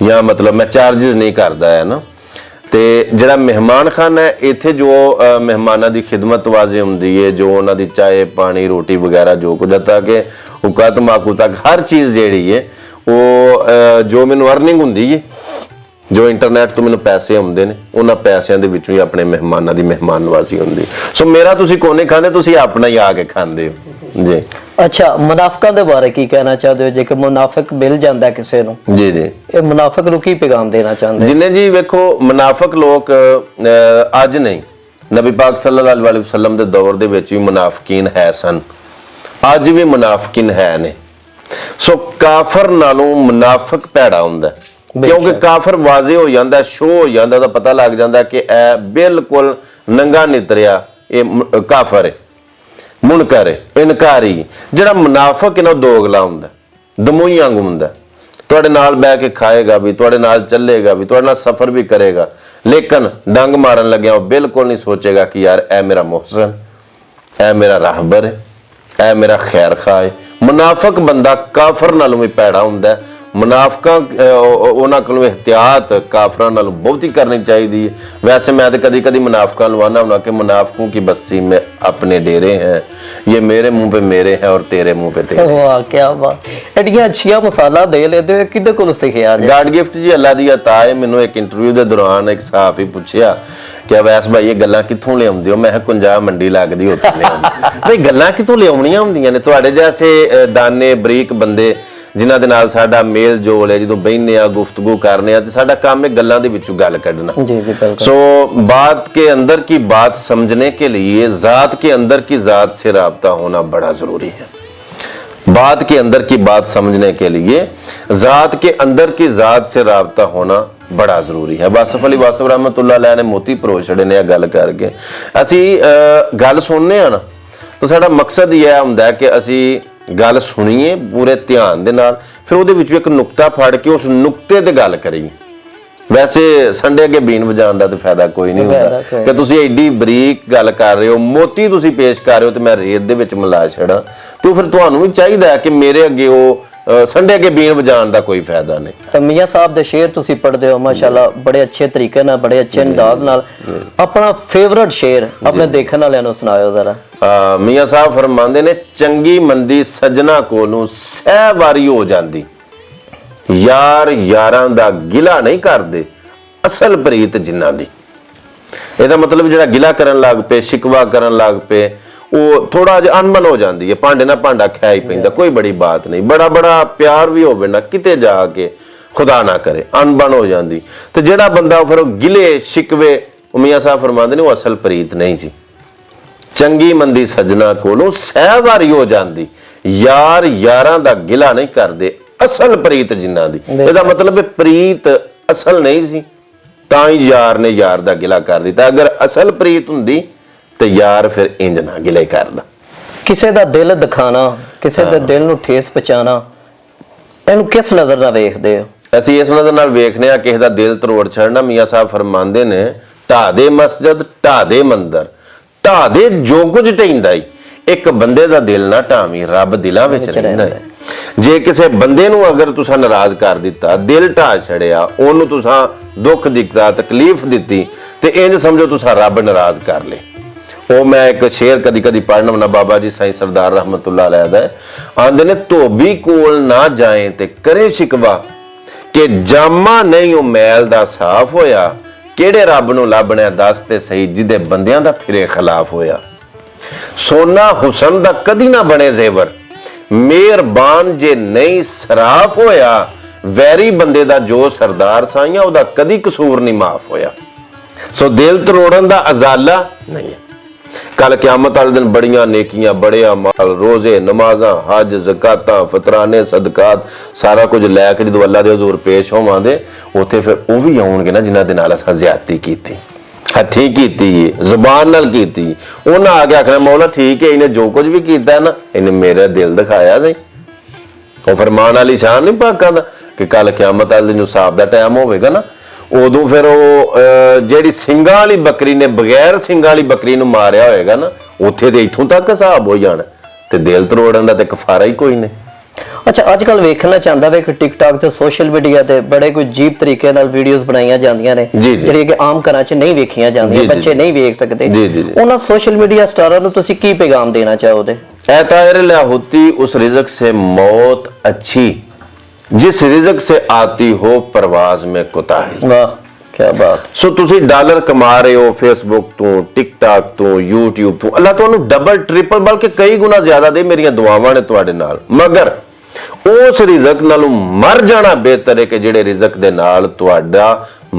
Speaker 2: ਜਾਂ ਮਤਲਬ ਮੈਂ ਚਾਰਜਿਸ ਨਹੀਂ ਕਰਦਾ ਹੈ ਨਾ। ਤੇ ਜਿਹੜਾ ਮਹਿਮਾਨਖਾਨਾ ਹੈ, ਇੱਥੇ ਜੋ ਮਹਿਮਾਨਾਂ ਦੀ ਖਿਦਮਤ ਵਾਜ਼ੀ ਹੁੰਦੀ ਹੈ, ਜੋ ਉਹਨਾਂ ਦੀ ਚਾਹ ਪਾਣੀ ਰੋਟੀ ਵਗੈਰਾ ਜੋ ਕੁਝ, ਤਾਂ ਕਿ ਹੁਕਾ ਤਮਾਕੂ ਤੱਕ ਹਰ ਚੀਜ਼ ਜਿਹੜੀ ਹੈ ਉਹ ਜੋ ਮੈਨੂੰ ਅਰਨਿੰਗ ਹੁੰਦੀ ਹੈ, ਜੋ ਇੰਟਰਨੈਟ ਤੋਂ ਮੈਨੂੰ ਪੈਸੇ ਆਉਂਦੇ ਨੇ, ਉਹਨਾਂ ਪੈਸਿਆਂ ਦੇ ਵਿੱਚੋਂ ਹੀ ਆਪਣੇ ਮਹਿਮਾਨਾਂ ਦੀ ਮਹਿਮਾਨ ਨਵਾਜ਼ੀ ਹੁੰਦੀ। ਸੋ ਮੇਰਾ ਤੁਸੀਂ ਕੋਨੇ ਖਾਂਦੇ, ਤੁਸੀਂ ਆਪਣਾ ਹੀ ਆ ਕੇ ਖਾਂਦੇ ਹੋ ਜੀ।
Speaker 1: ਅੱਛਾ, ਮੁਨਾਫਿਕਾਂ ਦੇ ਬਾਰੇ ਕੀ ਕਹਿਣਾ ਚਾਹਦੇ ਹੋ? ਜੇਕਰ ਮੁਨਾਫਿਕ ਮਿਲ ਜਾਂਦਾ ਕਿਸੇ ਨੂੰ,
Speaker 2: ਜੀ
Speaker 1: ਇਹ ਮੁਨਾਫਿਕ ਨੂੰ ਕੀ ਪੈਗਾਮ ਦੇਣਾ ਚਾਹੁੰਦੇ?
Speaker 2: ਜਿੰਨੇ ਜੀ ਵੇਖੋ, ਮੁਨਾਫਿਕ ਲੋਕ ਅੱਜ ਨਹੀਂ, ਨਬੀ ਪਾਕ ਸੱਲੱਲਾਹੁ ਅਲੈਹਿ ਵਸੱਲਮ ਦੇ ਦੌਰ ਦੇ ਵਿੱਚ ਵੀ ਮੁਨਾਫਿਕੀਨ ਹੈ ਸਨ, ਅੱਜ ਵੀ ਮੁਨਾਫਿਕੀਨ ਹੈ ਨੇ। ਸੋ ਕਾਫਰ ਨਾਲੋਂ ਮੁਨਾਫਿਕ ਭੈੜਾ ਹੁੰਦਾ, ਕਿਉਂਕਿ ਕਾਫਰ ਵਾਜ਼ੇ ਹੋ ਜਾਂਦਾ, ਸ਼ੋ ਹੋ ਜਾਂਦਾ, ਉਹਦਾ ਪਤਾ ਲੱਗ ਜਾਂਦਾ ਕਿ ਇਹ ਬਿਲਕੁਲ ਨੰਗਾ ਨਿਤਰਿਆ, ਇਹ ਕਾਫਰ ਹੈ, ਮੁਨਕਰ ਹੈ, ਇਨਕਾਰੀ। ਜਿਹੜਾ ਮੁਨਾਫਿਕ ਇਹਨਾਂ ਦੋਗਲਾ ਹੁੰਦਾ, ਦਮੂਈ ਵਾਂਗੂ ਹੁੰਦਾ, ਤੁਹਾਡੇ ਨਾਲ ਬਹਿ ਕੇ ਖਾਏਗਾ ਵੀ, ਤੁਹਾਡੇ ਨਾਲ ਚੱਲੇਗਾ ਵੀ, ਤੁਹਾਡੇ ਨਾਲ ਸਫ਼ਰ ਵੀ ਕਰੇਗਾ, ਲੇਕਿਨ ਡੰਗ ਮਾਰਨ ਲੱਗਿਆ ਉਹ ਬਿਲਕੁਲ ਨਹੀਂ ਸੋਚੇਗਾ ਕਿ ਯਾਰ ਇਹ ਮੇਰਾ ਮੁਹਸਨ, ਇਹ ਮੇਰਾ ਰਾਹਬਰ ਹੈ, ਇਹ ਮੇਰਾ ਖੈਰ ਖਾਹ ਹੈ। ਮੁਨਾਫਿਕ ਬੰਦਾ ਕਾਫਰ ਨਾਲੋਂ ਵੀ ਭੈੜਾ ਹੁੰਦਾ। ਮੁਨਾਫਿਕਾਂ ਉਹਨਾਂ ਕੋਲੋਂ ਇhtiyat ਕਾਫਰਾਂ ਨਾਲੋਂ ਬਹੁਤੀ ਕਰਨੀ ਚਾਹੀਦੀ ਹੈ। वैसे मैं तो कभी कभी मुनाफिकों को आना होना कि मुनाफिकों की बस्ती में अपने डेरे हैं, ये मेरे मुंह पे मेरे हैं और तेरे मुंह पे तेरे।
Speaker 1: वाह क्या बात, एडियां अच्छियां मसाला दे लेते हो, किदे कोल सिखिया जे?
Speaker 2: गॉड गिफ्ट जी अल्लाह दी अता है। मैनू एक इंटरव्यू के दौरान एक सहाफी पूछया कि अवैस भाई ये गल्लां कित्थों लियाउंदे हो? मैं कहा कुंजा मंडी लगदी उत्थे लियाउंदे। भाई गल्लां कित्थों लियाउणियां हुंदियां ने? तुहाडे जैसे दाने बरीक बंदे जिन्हां दे नाल साडा मेल जोल है, जो बहने आ गुफ्तगू करने आ, ते साडा काम है गल्लां दे विचों गल कढना। सो बात के अंदर की बात समझने के लिए जात के अंदर की जात से राब्ता होना बड़ा जरूरी है। बात के अंदर की बात समझने के लिए जात के अंदर की जात से राब्ता होना बड़ा जरूरी है। वासिफ अली वासिफ रहमतुल्लाह अलैह ने मोती परो छड़े ने गल करके असी गल सुनने आ ना, तो साडा मकसद यह हुंदा है कि असी गल सुनीए पूरे ध्यान दे नाल, फिर ਉਹਦੇ ਵਿੱਚੋਂ ਇੱਕ ਨੁਕਤਾ ਫੜ ਕੇ ਉਸ ਨੁਕਤੇ ਤੇ ਗੱਲ ਕਰੀਏ। ਵੈਸੇ ਸੰਡੇ ਅੱਗੇ ਬੀਨ ਵਜਾਉਣ ਦਾ ਤੇ ਫਾਇਦਾ ਕੋਈ ਨਹੀਂ ਹੁੰਦਾ ਕਿ ਤੁਸੀਂ ਐਡੀ ਬਰੀਕ ਗੱਲ ਕਰ ਰਹੇ ਹੋ, ਮੋਤੀ ਤੁਸੀਂ ਪੇਸ਼ ਕਰ ਰਹੇ ਹੋ ਤੇ ਮੈਂ ਰੇਤ ਦੇ ਵਿੱਚ ਮਿਲਾ ਛੜਾ, ਤੇ ਫਿਰ ਤੁਹਾਨੂੰ ਵੀ ਚਾਹੀਦਾ ਕਿ ਮੇਰੇ ਅੱਗੇ ਉਹ ਸੰਡੇ ਅੱਗੇ ਬੀਨ ਵਜਾਉਣ ਦਾ ਕੋਈ ਫਾਇਦਾ ਨਹੀਂ।
Speaker 1: ਤਾਂ ਮੀਆਂ ਸਾਹਿਬ ਦੇ ਸ਼ੇਰ ਤੁਸੀਂ ਪੜ੍ਹਦੇ ਹੋ ਮਾਸ਼ਾਅੱਲਾ, ਬੜੇ ਅੱਛੇ ਤਰੀਕੇ ਨਾਲ, ਬੜੇ ਅੱਛੇ ਅੰਦਾਜ਼ ਨਾਲ। ਆਪਣਾ ਫੇਵਰਿਟ ਸ਼ੇਰ ਆਪਣੇ ਦੇਖਣ ਵਾਲਿਆਂ ਨੂੰ ਸੁਣਾਇਓ ਜ਼ਰਾ।
Speaker 2: ਮੀਆਂ ਸਾਹਿਬ ਫਰਮਾਉਂਦੇ ਨੇ, ਚੰਗੀ ਮੰਦੀ ਸਜਣਾ ਕੋਲੋਂ ਸਹਿ ਵਾਰੀ ਹੋ ਜਾਂਦੀ, ਯਾਰ ਯਾਰਾਂ ਦਾ ਗਿਲਾ ਨਹੀਂ ਕਰਦੇ, ਅਸਲ ਪ੍ਰੀਤ ਜਿਨ੍ਹਾਂ ਦੀ। ਇਹਦਾ ਮਤਲਬ ਜਿਹੜਾ ਗਿਲਾ ਕਰਨ ਲੱਗ ਪਏ, ਸ਼ਿਕਵਾ ਕਰਨ ਲੱਗ ਪਏ, ਉਹ ਥੋੜਾ ਜਿਹਾ ਅਨਬਨ ਹੋ ਜਾਂਦੀ ਹੈ, ਭਾਂਡੇ ਨਾਲ ਭਾਂਡਾ ਖਿਆ ਹੀ ਪੈਂਦਾ, ਕੋਈ ਬੜੀ ਬਾਤ ਨਹੀਂ। ਬੜਾ ਬੜਾ ਪਿਆਰ ਵੀ ਹੋਵੇ ਨਾ, ਕਿਤੇ ਜਾ ਕੇ ਖੁਦਾ ਨਾ ਕਰੇ ਅਨਬਨ ਹੋ ਜਾਂਦੀ। ਤੇ ਜਿਹੜਾ ਬੰਦਾ ਫਿਰ ਗਿਲੇ ਸ਼ਿਕਵੇ, ਮੀਆਂ ਸਾਹਿਬ ਫਰਮਾਉਂਦੇ ਨੇ, ਉਹ ਅਸਲ ਪ੍ਰੀਤ ਨਹੀਂ ਸੀ। ਚੰਗੀ ਮੰਦੀ ਸਜਣਾ ਕੋਲੋਂ ਸਹਿ ਵਾਰੀ ਹੋ ਜਾਂਦੀ, ਯਾਰ ਯਾਰਾਂ ਦਾ ਗਿਲਾ ਨਹੀਂ ਕਰਦੇ, ਅਸਲ ਪ੍ਰੀਤ ਜਿਨ੍ਹਾਂ ਦੀ। ਇਹਦਾ ਮਤਲਬ ਹੈ ਪ੍ਰੀਤ ਅਸਲ ਨਹੀਂ ਸੀ ਤਾਂ ਹੀ ਯਾਰ ਨੇ ਯਾਰ ਦਾ ਗਿਲਾ ਕਰ ਦਿੱਤਾ। ਅਗਰ ਅਸਲ ਪ੍ਰੀਤ ਹੁੰਦੀ ਤੇ ਯਾਰ ਫਿਰ ਇੰਜ ਨਾ ਗਿਲੇ ਕਰਦਾ। ਕਿਸੇ
Speaker 1: ਦਾ ਦਿਲ ਦਿਖਾਣਾ, ਕਿਸੇ ਦੇ ਦਿਲ ਨੂੰ ਠੇਸ ਪਹੁੰਚਾਣਾ, ਇਹਨੂੰ ਕਿਸ ਨਜ਼ਰ ਨਾਲ ਵੇਖਦੇ ਹੋ?
Speaker 2: ਅਸੀਂ ਇਸ ਨਜ਼ਰ ਨਾਲ ਵੇਖਨੇ ਆ ਕਿਸੇ ਦਾ ਦਿਲ ਤਰੋੜ ਛੱਡਣਾ। ਮੀਆਂ ਸਾਹਿਬ ਫਰਮਾਉਂਦੇ ਨੇ, ਢਾ ਦੇ ਮਸਜਿਦ, ਢਾ ਦੇ ਮੰਦਰ, ਢਾ ਦੇ ਜੋ ਕੁਝ ਢਹਿੰਦਾ ਈ, ਇੱਕ ਬੰਦੇ ਦਾ ਦਿਲ ਨਾ ਢਾਵੀਂ, ਰੱਬ ਦਿਲਾਂ ਵਿੱਚ ਰਹਿੰਦਾ ਹੈ। ਜੇ ਕਿਸੇ ਬੰਦੇ ਨੂੰ ਅਗਰ ਤੁਸੀਂ ਨਾਰਾਜ਼ ਕਰ ਦਿੱਤਾ, ਦਿਲ ਢਾ ਛੜਿਆ, ਉਹਨੂੰ ਤੁਸੀਂ ਦੁੱਖ ਦਿੱਤਾ, ਤਕਲੀਫ ਦਿੱਤੀ, ਤੇ ਇੰਜ ਸਮਝੋ ਤੁਸੀਂ ਰੱਬ ਨਾਰਾਜ਼ ਕਰ ਲੇ। ਉਹ ਮੈਂ ਇੱਕ ਸ਼ੇਰ ਕਦੀ ਕਦੀ ਪੜ੍ਹਨਾ ਹੁੰਦਾ, ਬਾਬਾ ਜੀ ਸਾਈਂ ਸਰਦਾਰ ਰਹਿਮਤੁल्लाह अलैह ਦਾ, ਆਂਦੇ ਨੇ ਧੋਬੀ ਕੋਲ ਨਾ ਜਾਏ ਤੇ ਕਰੇ ਸ਼ਿਕਵਾ, ਕਿ ਜਾਮਾ ਨਹੀਂ ਉਹ ਮੈਲ ਦਾ ਸਾਫ਼ ਹੋਇਆ, ਕਿਹੜੇ ਰੱਬ ਨੂੰ ਲੱਭਣਾ ਦੱਸ ਤੇ ਸਹੀ, ਜਿਹਦੇ ਬੰਦਿਆਂ ਦਾ ਫਿਰੇ ਖਿਲਾਫ ਹੋਇਆ। ਸੋਨਾ ਹੁਸਨ ਦਾ ਕਦੀ ਨਾ ਬਣੇ ਜ਼ੇਵਰ, ਮਿਹਰਬਾਨ ਜੇ ਨਹੀਂ ਸਰਾਫ ਹੋਇਆ, ਵੈਰੀ ਬੰਦੇ ਦਾ ਜੋ ਸਰਦਾਰ ਸਾਈਆਂ ਉਹਦਾ ਕਦੀ ਕਸੂਰ ਨਹੀਂ ਮਾਫ ਹੋਇਆ। ਸੋ ਦਿਲ ਤਰੋੜਨ ਦਾ ਅਜ਼ਾਲਾ ਨਹੀਂ ਹੈ। ਕੱਲ ਕਿਆਮਤ ਵਾਲੇ ਦਿਨ ਬੜੀਆਂ ਨੇਕੀਆਂ, ਬੜੇ ਅਮਾਲ, ਰੋਜ਼ੇ, ਨਮਾਜ਼ਾਂ, ਹਜ, ਜ਼ਕਾਤਾਂ, ਫਤਰਾਨੇ, ਸਦਕਾਤ, ਸਾਰਾ ਕੁਝ ਲੈ ਕੇ ਜਦੋਂ ਅੱਲਾ ਦੇ ਹਜ਼ੂਰ ਪੇਸ਼ ਹੋਵਾਂਗੇ, ਉੱਥੇ ਫਿਰ ਉਹ ਵੀ ਆਉਣਗੇ ਨਾ ਜਿਨ੍ਹਾਂ ਦੇ ਨਾਲ ਅਸਾਂ ਜ਼ਿਆਦਤੀ ਕੀਤੀ, ਹੱਥੀਂ ਕੀਤੀ, ਜ਼ੁਬਾਨ ਨਾਲ ਕੀਤੀ। ਉਹਨਾਂ ਆ ਕੇ ਆਖਣਾ ਮੌਲਾ ਠੀਕ ਹੈ, ਇਹਨੇ ਜੋ ਕੁਝ ਵੀ ਕੀਤਾ ਨਾ, ਇਹਨੇ ਮੇਰਾ ਦਿਲ ਦਿਖਾਇਆ ਸੀ। ਉਹ ਫਰਮਾਨ ਵਾਲੀ ਸ਼ਾਨ ਨਹੀਂ ਪਾਕਾਂ ਦਾ ਕਿ ਕੱਲ ਕਿਆਮਤ ਵਾਲੇ ਦਿਨ ਹਿਸਾਬ ਦਾ ਟਾਈਮ ਹੋਵੇਗਾ ਨਾ, ਉਦੋਂ ਫਿਰ ਉਹ ਜਿਹੜੀ ਸਿੰਘਾਂ ਵਾਲੀ ਬੱਕਰੀ ਨੇ ਬਗੈਰ ਸਿੰਘਾਂ ਵਾਲੀ ਬੱਕਰੀ ਨੂੰ ਮਾਰਿਆ ਹੋਏਗਾ ਨਾ, ਉੱਥੇ ਤੇ ਇੱਥੋਂ ਤੱਕ ਹਿਸਾਬ ਹੋ ਜਾਣਾ, ਤੇ ਦਿਲ ਤਰੋੜਨ ਦਾ ਤੇ ਕਫਾਰਾ ਹੀ ਕੋਈ ਨਹੀਂ।
Speaker 1: ਅੱਛਾ, ਅੱਜ ਕੱਲ ਵੇਖਣਾ ਚਾਹੁੰਦਾ ਵੇ ਕਿ ਟਿਕਟੌਕ ਤੇ ਸੋਸ਼ਲ ਮੀਡੀਆ ਤੇ ਬੜੇ ਕੋਈ ਅਜੀਬ ਤਰੀਕੇ ਨਾਲ ਵੀਡੀਓਜ਼ ਬਣਾਈਆਂ ਜਾਂਦੀਆਂ ਨੇ, ਜਿਹੜੀਆਂ ਕਿ ਆਮ ਘਰਾਂ 'ਚ ਨਹੀਂ ਵੇਖੀਆਂ ਜਾਂਦੀਆਂ, ਬੱਚੇ ਨਹੀਂ ਵੇਖ ਸਕਦੇ। ਉਹਨਾਂ ਸੋਸ਼ਲ ਮੀਡੀਆ ਸਟਾਰਾਂ ਨੂੰ ਤੁਸੀਂ ਕੀ ਪੈਗਾਮ ਦੇਣਾ ਚਾਹੋਗੇ?
Speaker 2: ऐ ताहिर ला होती उस रिज़्क से मौत अच्छी, जिस रिज़्क से आती हो परवाज में कोताही।
Speaker 1: वाह क्या बात।
Speaker 2: सो तुसी डॉलर कमा रहे हो फेसबुक तो, टिकटॉक तो, यूट्यूब तो, अल्लाह तुहानू डबल ट्रिपल बल्कि कई गुना ज्यादा दे। मेरियां दुआवां ने तुहाडे नाल, मगर उस रिज़्क नालों मर जाना बेहतर है कि जिहड़े रिज़्क दे नाल तुहाडा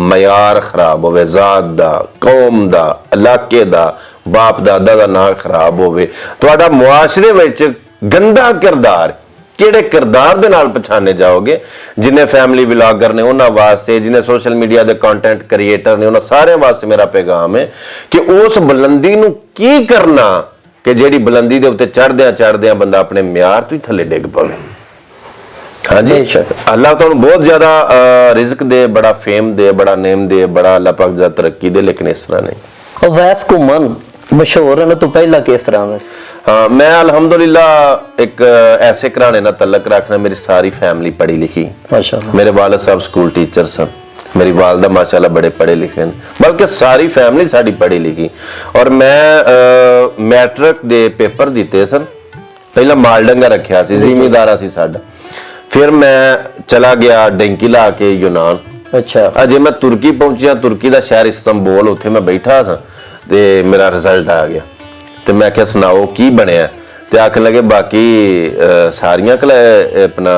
Speaker 2: मयार खराब होवे, जात दा, कौम दा, इलाके दा, बाप दादा दा नाम खराब होवे, तुहाडा मुआशरे विच गंदा किरदार, किहड़े किरदार दे नाल पछाने जाओगे। जिन्हें फैमिली व्लॉगर ने उन्हां वास्ते, जिन्हें सोशल मीडिया दे कंटेंट क्रिएटर ने, उन्हां सारे वास्ते मेरा पैगाम है कि उस बुलंदी नूं की करना कि जिहड़ी बुलंदी दे उत्ते चढ़दियां बंदा अपने म्यार तो ही थल्ले डिग पवे। हाँ जी, अल्लाह तो बहुत ज्यादा रिज़्क दे, बड़ा फेम दे, बड़ा नेम दे, बड़ा अल्लाह पाक दा तरक्की दे, लेकिन इस तरह नहीं।
Speaker 1: अवैस घुमन मशहूर है तो पहला किस तरह में?
Speaker 2: हाँ, मैं अल्हम्दुलिल्लाह एक ऐसे घराने नाल तल्लक रखना, मेरी सारी फैमिली पढ़ी लिखी, माशाअल्लाह। मेरे वालिद साहब स्कूल टीचर सन, मेरी वालदा माशाअल्लाह बड़े पढ़े लिखे हैं, बल्कि सारी फैमिली साड़ी पढ़ी लिखी। और मैं मैट्रिक दे पेपर दिते सन, पहला मालडंगा रखिया सी, जिमीदारा सी साडा, फिर मैं चला गया डेंकी ला के यूनान।
Speaker 1: अच्छा,
Speaker 2: अजे मैं तुर्की पहुंचिया, तुर्की का शहर इस्तांबुल, उत्थे मैं बैठा सा ते मेरा रिजल्ट आ गया, ते मैं क्या सुनाओ की बनया, ते आखन लगे बाकी सारियां अपना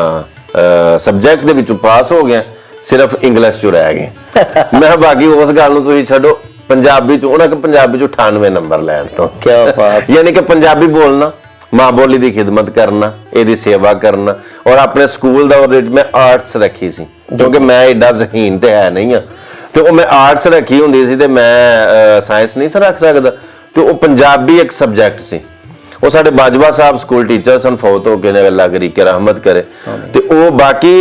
Speaker 2: सब्जैक्ट दे विचों पास हो गया, सिर्फ इंग्लिश चो रह गए। मैं बाकी उस गल नूं तुसीं छड्डो, पंजाबी चो उन्हां पंजाबी चो 98 नंबर लैण तो।
Speaker 1: क्या बात।
Speaker 2: यानी कि पंजाबी बोलना, माँ बोली की खिदमत करना, एदी सेवा करना। और अपने स्कूल दौर मैं आर्ट्स रखी सी, क्योंकि मैं एडा ज़हीन तो है नहीं, तो मैं आर्ट्स रखी होंदी सी, ते मैं साइंस नहीं रख सकदा, तो वो पंजाबी एक सबजैक्ट सी। वो साडे बाजवा साहब स्कूल टीचर सन, फौत हो गए, अल्लाह करी के रहमत करे, ते वो बाकी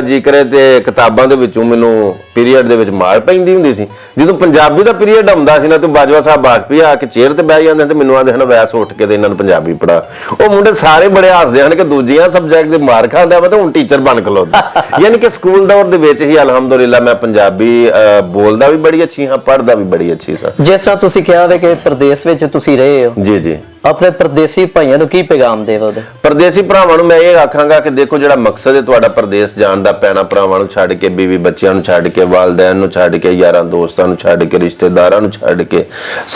Speaker 2: जी करे ते किताबां दे विचों मैनूं पीरीयड दे विच मार पैंदी हुंदी सी। जदों पंजाबी दा पीरीयड आउंदा सी ना, ते बाजवा साहब बाजपी आके चेयर ते बैठ जांदे ते मैनूं आखदे हन वैस उठ के ते इन्हां नूं पंजाबी पढ़ा। वो मुंडे सारे बड़े हसदे हन कि दूजियां सबजैक्ट दे मार खांदा वा ते हुण टीचर बन खलोदा। यानी कि स्कूल दौर दे विच ही अलहमदुलिल्लाह मैं पंजाबी बोलदा भी बड़ी अच्छी हां, पढ़दा भी बड़ी अच्छी सा।
Speaker 1: जिस तरह तुसीं कहा वे कि प्रदेश विच तुसीं रहे हो,
Speaker 2: जी जी,
Speaker 1: अपने परदेसी भाइयों ਨੂੰ ਕੀ ਪੈਗਾਮ ਦੇਵੋਗੇ?
Speaker 2: परदेसी ਭਰਾਵਾਂ ਨੂੰ मैं ये आखांगा कि देखो ਜਿਹੜਾ मकसद है ਤੁਹਾਡਾ परदेस ਜਾਣ ਦਾ, ਭੈਣਾਂ ਭਰਾਵਾਂ ਨੂੰ ਛੱਡ ਕੇ, बीवी ਬੱਚਿਆਂ ਨੂੰ ਛੱਡ ਕੇ, ਵਾਲਿदैन ਨੂੰ ਛੱਡ ਕੇ, ਯਾਰਾਂ ਦੋਸਤਾਂ ਨੂੰ ਛੱਡ ਕੇ, ਰਿਸ਼ਤੇਦਾਰਾਂ ਨੂੰ ਛੱਡ ਕੇ,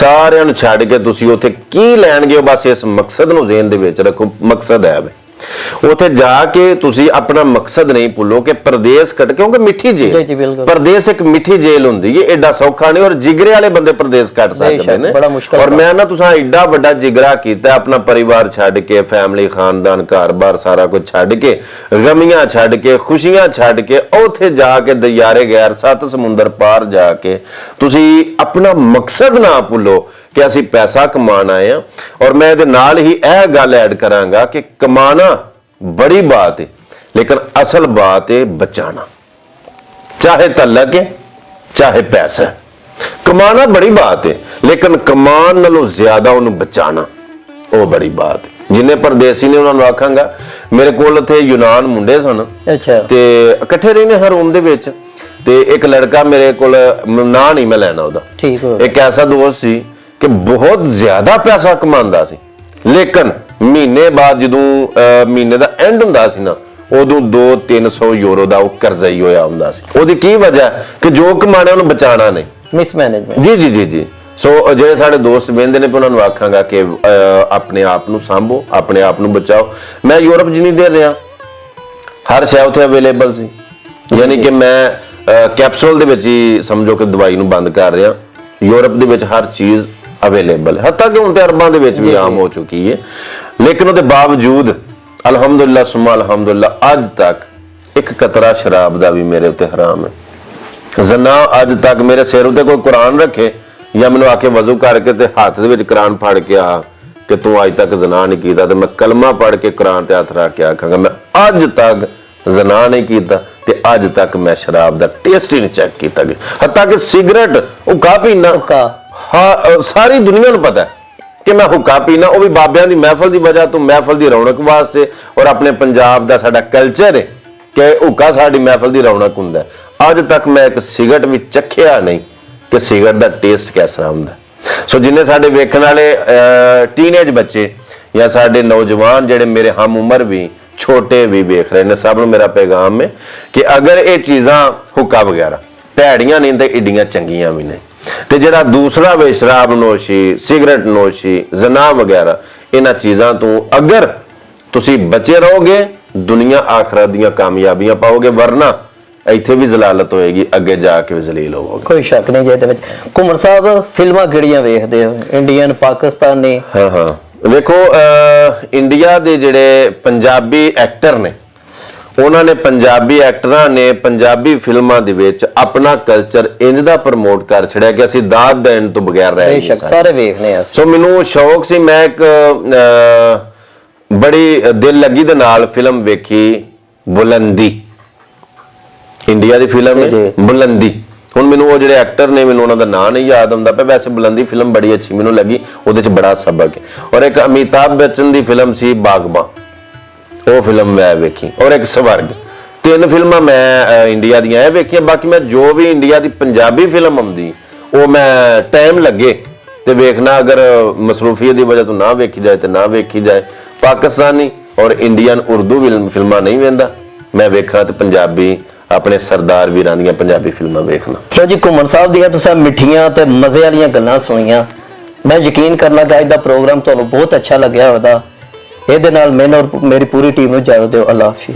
Speaker 2: ਸਾਰਿਆਂ ਨੂੰ ਛੱਡ ਕੇ ਤੁਸੀਂ ਉੱਥੇ ਕੀ ਲੈਣਗੇ? ਬਸ ਇਸ ਮਕਸਦ ਨੂੰ ਜ਼ਿਹਨ ਦੇ ਵਿੱਚ ਰੱਖੋ। ਮਕਸਦ ਹੈ ਵੇ ਉੱਥੇ ਜਾ ਕੇ ਤੁਸੀਂ ਆਪਣਾ ਮਕਸਦ ਨਹੀਂ ਭੁੱਲੋ ਕਿ परदेस ਕੱਟ, ਕਿਉਂਕਿ ਮਿੱਠੀ ਜੇਲ, परदेस ਇੱਕ ਮਿੱਠੀ ਜੇਲ ਹੁੰਦੀ ਹੈ, ਐਡਾ ਸੌਖਾ ਨਹੀਂ। ਔਰ ਜਿਗਰੇ ਵਾਲੇ ਬੰਦੇ परदेस ਕੱਟ ਸਕਦੇ ਨੇ। ਔਰ ਮੈਂ ਨਾ ਤੁਸੀਂ ਐਡਾ ਵੱਡਾ ਜਿਗਰਾ ਕੀਤਾ, ਆਪਣਾ ਪਰਿਵਾਰ ਛੱਡ ਕੇ, ਫੈਮਿਲੀ, ਖਾਨਦਾਨ, ਘਰ-ਬਾਰ ਸਾਰਾ ਕੁਝ ਛੱਡ ਕੇ, ਗਮੀਆਂ ਛੱਡ ਕੇ, ਖੁਸ਼ੀਆਂ ਛੱਡ ਕੇ, ਉੱਥੇ ਜਾ ਕੇ ਦਰਿਆਏ ਗੈਰ, 7 ਸਮੁੰਦਰ ਪਾਰ ਜਾ ਕੇ ਤੁਸੀਂ ਆਪਣਾ ਮਕਸਦ ਨਾ ਭੁੱਲੋ कि असी पैसा कमाना है। और मैं इहदे नाल ही यह गल ऐड करांगा कि कमाना बड़ी बात है, लेकिन असल बात है बचाना। चाहे तलक है, चाहे पैसा है, कमाना बड़ी बात है, लेकिन कमान नालों ज्यादा उन्हें बचाना। ਉਹ ਬੜੀ ਬਾਤ ਹੈ। ਜਿੰਨੇ ਪਰਦੇਸੀ ਨੇ ਉਹਨਾਂ ਨੂੰ ਆਖਾਂਗਾ, ਮੇਰੇ ਕੋਲ ਇੱਥੇ ਯੂਨਾਨ ਮੁੰਡੇ ਸਨ
Speaker 1: ਅੱਛਾ
Speaker 2: ਤੇ ਇਕੱਠੇ ਰਹਿੰਦੇ ਹਰ ਰੂਮ ਦੇ ਵਿੱਚ, ਤੇ ਇੱਕ ਲੜਕਾ ਮੇਰੇ ਕੋਲ, ਨਾਂ ਨਹੀਂ ਮੈਂ ਲੈਣਾ ਉਹਦਾ,
Speaker 1: ਠੀਕ ਹੋ
Speaker 2: ਇੱਕ ਐਸਾ ਦੋਸਤ ਸੀ ਕਿ ਬਹੁਤ ਜ਼ਿਆਦਾ ਪੈਸਾ ਕਮਾਉਂਦਾ ਸੀ, ਲੇਕਿਨ ਮਹੀਨੇ ਬਾਅਦ ਜਦੋਂ ਮਹੀਨੇ ਦਾ ਐਂਡ ਹੁੰਦਾ ਸੀ ਨਾ, ਉਦੋਂ 200-300 ਯੂਰੋ ਦਾ ਉਹ ਕਰਜ਼ਾ ਹੀ ਹੋਇਆ ਹੁੰਦਾ ਸੀ। ਉਹਦੀ ਕੀ ਵਜ੍ਹਾ ਕਿ ਜੋ ਕਮਾਣਾ ਉਹਨੂੰ ਬਚਾਉਣਾ ਨਹੀਂ।
Speaker 1: ਮਿਸਮੈਨੇਜਮੈਂਟ।
Speaker 2: ਜੀ ਜੀ ਜੀ ਜੀ। ਸੋ ਜਿਹੜੇ ਸਾਡੇ ਦੋਸਤ ਬਹਿੰਦੇ ਨੇ, ਉਹਨਾਂ ਨੂੰ ਆਖਾਂਗਾ ਕਿ ਆਪਣੇ ਆਪ ਨੂੰ ਸੰਭੋ, ਆਪਣੇ ਆਪ ਨੂੰ ਬਚਾਓ। ਮੈਂ ਯੂਰਪ ਜਿੰਨੀ ਦੇਰ ਰਿਹਾ, ਹਰ ਸ਼ੈ ਉੱਥੇ ਅਵੇਲੇਬਲ ਸੀ, ਯਾਨੀ ਕਿ ਮੈਂ ਕੈਪਸੂਲ ਦੇ ਵਿੱਚ ਹੀ ਸਮਝੋ ਕਿ ਦਵਾਈ ਨੂੰ ਬੰਦ ਕਰ ਰਿਹਾ। ਯੂਰਪ ਦੇ ਵਿੱਚ ਹਰ ਚੀਜ਼ ਅਵੇਲੇਬਲ ਹੈ, ਹੱਤਾਂ ਕਿ ਹੁਣ ਤੇ ਅਰਬਾਂ ਦੇ ਵਿੱਚ ਵੀ ਆਮ ਹੋ ਚੁੱਕੀ ਹੈ, ਲੇਕਿਨ ਉਹਦੇ ਬਾਵਜੂਦ ਅਲਹਮਦੁਲਿਲਾ ਸੁਮਾ ਅਲਹਮਦੁਲਿਲਾ ਅੱਜ ਤੱਕ ਇੱਕ ਕਤਰਾ ਸ਼ਰਾਬ ਦਾ ਵੀ ਮੇਰੇ ਉੱਤੇ ਹਰਾਮ ਹੈ। ਜ਼ਨਾ ਅੱਜ ਤੱਕ ਮੇਰੇ ਸਿਰ ਉੱਤੇ ਕੋਈ ਕੁਰਾਨ ਰੱਖੇ ਜਾਂ ਮੈਨੂੰ ਆ ਕੇ ਵਜ਼ੂ ਕਰਕੇ ਤੇ ਹੱਥ ਦੇ ਵਿੱਚ ਕੁਰਾਨ ਫੜ ਕੇ ਆ ਕਿ ਤੂੰ ਅੱਜ ਤੱਕ ਜ਼ਨਾ ਨਹੀਂ ਕੀਤਾ, ਤੇ ਮੈਂ ਕਲਮਾ ਪੜ ਕੇ ਕੁਰਾਨ ਤੇ ਹੱਥ ਰੱਖ ਕੇ ਆਖਾਂਗਾ ਮੈਂ ਅੱਜ ਤੱਕ ਜ਼ਨਾ ਨਹੀਂ ਕੀਤਾ, ਤੇ ਅੱਜ ਤੱਕ ਮੈਂ ਸ਼ਰਾਬ ਦਾ ਟੇਸਟ ਹੀ ਨਹੀਂ ਚੈੱਕ ਕੀਤਾ ਗਿਆ। ਹੱਤਾ ਕਿ ਸਿਗਰਟ ਹੁੱਕਾ ਪੀਣਾ, ਹਾਂ ਸਾਰੀ ਦੁਨੀਆ ਨੂੰ ਪਤਾ ਹੈ ਕਿ ਮੈਂ ਹੁੱਕਾ ਪੀਣਾ, ਉਹ ਵੀ ਬਾਬਿਆਂ ਦੀ ਮਹਿਫਲ ਦੀ ਵਜ੍ਹਾ ਤੋਂ, ਮਹਿਫਲ ਦੀ ਰੌਣਕ ਵਾਸਤੇ। ਔਰ ਆਪਣੇ ਪੰਜਾਬ ਦਾ ਸਾਡਾ ਕਲਚਰ ਹੈ ਕਿ ਹੁੱਕਾ ਸਾਡੀ ਮਹਿਫਲ ਦੀ ਰੌਣਕ ਹੁੰਦਾ। ਅੱਜ ਤੱਕ ਮੈਂ ਇੱਕ ਸਿਗਰਟ ਵੀ ਚੱਖਿਆ ਨਹੀਂ ਕਿ ਸਿਗਰਟ ਦਾ ਟੇਸਟ ਕਿਹਦਾ ਹੁੰਦਾ। ਸੋ ਜਿੰਨੇ ਸਾਡੇ ਵੇਖਣ ਵਾਲੇ ਟੀਨੇਜ ਬੱਚੇ ਜਾਂ ਸਾਡੇ ਨੌਜਵਾਨ ਜਿਹੜੇ ਮੇਰੇ ਹਮ ਉਮਰ ਵੀ ਛੋਟੇ ਵੀ ਵੇਖ ਰਹੇ ਨੇ, ਸਭ ਨੂੰ ਮੇਰਾ ਪੈਗਾਮ ਹੈ ਕਿ ਅਗਰ ਇਹ ਚੀਜ਼ਾਂ ਹੁੱਕਾ ਵਗੈਰਾ ਭੈੜੀਆਂ ਨਹੀਂ ਤੇ ਏਡੀਆਂ ਚੰਗੀਆਂ ਵੀ ਨੇ, ਤੇ ਜਿਹੜਾ ਦੂਸਰਾ ਵੇ ਸ਼ਰਾਬ ਨੋਸ਼ੀ, ਸਿਗਰਟ ਨੋਸ਼ੀ, ਜ਼ਨਾ ਵਗੈਰਾ, ਇਹਨਾਂ ਚੀਜ਼ਾਂ ਤੋਂ ਅਗਰ ਤੁਸੀਂ ਬਚੇ ਰਹੋਗੇ, ਦੁਨੀਆ ਆਖਰਤ ਦੀਆਂ ਕਾਮਯਾਬੀਆਂ ਪਾਓਗੇ, ਵਰਨਾ ਇੱਥੇ ਵੀ ਜ਼ਲਾਲਤ ਹੋਏਗੀ, ਅੱਗੇ ਜਾ ਕੇ ਵੀ ਜ਼ਲੀਲ ਹੋਵੋਗੇ।
Speaker 1: ਕੋਈ ਸ਼ੱਕ ਨਹੀਂ ਜੀ ਇਹਦੇ ਵਿੱਚ। ਘੁੰਮਣ ਸਾਹਿਬ, ਫਿਲਮਾਂ ਕਿਹੜੀਆਂ ਵੇਖਦੇ ਹੋ, ਇੰਡੀਅਨ, ਪਾਕਿਸਤਾਨੀ?
Speaker 2: ਹਾਂ ਹਾਂ, ਵੇਖੋ ਇੰਡੀਆ ਦੇ ਜਿਹੜੇ ਪੰਜਾਬੀ ਐਕਟਰ ਨੇ, ਉਹਨਾਂ ਨੇ, ਪੰਜਾਬੀ ਐਕਟਰਾਂ ਨੇ ਪੰਜਾਬੀ ਫਿਲਮਾਂ ਦੇ ਵਿੱਚ ਆਪਣਾ ਕਲਚਰ ਇੰਜ ਦਾ ਪ੍ਰਮੋਟ ਕਰ ਛੜਿਆ ਕਿ ਅਸੀਂ ਦਾਤ ਦੇਣ ਤੋਂ ਬਗੈਰ ਰਹਿ ਨਹੀਂ ਸਕਦੇ।
Speaker 1: ਸਾਰੇ ਵੇਖਨੇ ਆ।
Speaker 2: ਸੋ ਮੈਨੂੰ ਸ਼ੌਕ ਸੀ, ਮੈਂ ਇੱਕ ਬੜੀ ਦਿਲ ਲੱਗੀ ਦੇ ਨਾਲ ਫਿਲਮ ਵੇਖੀ, ਬੁਲੰਦੀ, ਇੰਡੀਆ ਦੀ ਫਿਲਮ ਹੈ ਬੁਲੰਦੀ। ਹੁਣ ਮੈਨੂੰ ਉਹ ਜਿਹੜੇ ਐਕਟਰ ਨੇ, ਮੈਨੂੰ ਉਹਨਾਂ ਦਾ ਨਾਂ ਨਹੀਂ ਯਾਦ ਆਉਂਦਾ ਪਿਆ, ਵੈਸੇ ਬੁਲੰਦੀ ਫਿਲਮ ਬੜੀ ਅੱਛੀ ਮੈਨੂੰ ਲੱਗੀ, ਉਹਦੇ 'ਚ ਬੜਾ ਸਬਕ ਹੈ। ਔਰ ਇੱਕ ਅਮਿਤਾਭ ਬੱਚਨ ਦੀ ਫਿਲਮ ਸੀ ਬਾਗਬਾਂ, ਉਹ ਫਿਲਮ ਮੈਂ ਵੇਖੀ। ਔਰ ਇੱਕ ਸਵਰਗ। 3 ਫਿਲਮਾਂ ਮੈਂ ਇੰਡੀਆ ਦੀਆਂ ਇਹ ਵੇਖੀਆਂ। ਬਾਕੀ ਮੈਂ ਜੋ ਵੀ ਇੰਡੀਆ ਦੀ ਪੰਜਾਬੀ ਫਿਲਮ ਆਉਂਦੀ, ਉਹ ਮੈਂ ਟਾਈਮ ਲੱਗੇ ਤੇ ਵੇਖਣਾ, ਅਗਰ ਮਸਰੂਫੀਅਤ ਦੀ ਵਜ੍ਹਾ ਤੋਂ ਨਾ ਵੇਖੀ ਜਾਏ ਤੇ ਨਾ ਵੇਖੀ ਜਾਏ। ਪਾਕਿਸਤਾਨੀ ਔਰ ਇੰਡੀਅਨ ਉਰਦੂ ਫਿਲਮਾਂ ਨਹੀਂ ਵੇਖਦਾ, ਮੈਂ ਵੇਖਾਂ ਤੇ ਪੰਜਾਬੀ ਆਪਣੇ ਸਰਦਾਰ ਵੀਰਾਂ ਦੀਆਂ ਪੰਜਾਬੀ ਫਿਲਮਾਂ ਵੇਖਣਾ।
Speaker 1: ਲੋ ਜੀ, ਘੁੰਮਣ ਸਾਹਿਬ ਦੀਆਂ ਤੁਸੀਂ ਮਿੱਠੀਆਂ ਤੇ ਮਜ਼ੇ ਵਾਲੀਆਂ ਗੱਲਾਂ ਸੁਣੀਆਂ। ਮੈਂ ਯਕੀਨ ਕਰਨਾ ਕਿ ਅੱਜ ਦਾ ਪ੍ਰੋਗਰਾਮ ਤੁਹਾਨੂੰ ਬਹੁਤ ਅੱਛਾ ਲੱਗਿਆ ਹੋਵੇਗਾ। ਇਹਦੇ ਨਾਲ ਮੈਨੂੰ ਔਰ ਮੇਰੀ ਪੂਰੀ ਟੀਮ ਨੂੰ ਇਜਾਜ਼ਤ ਦਿਓ। ਅੱਲਾਹ ਹਾਫਿਜ਼।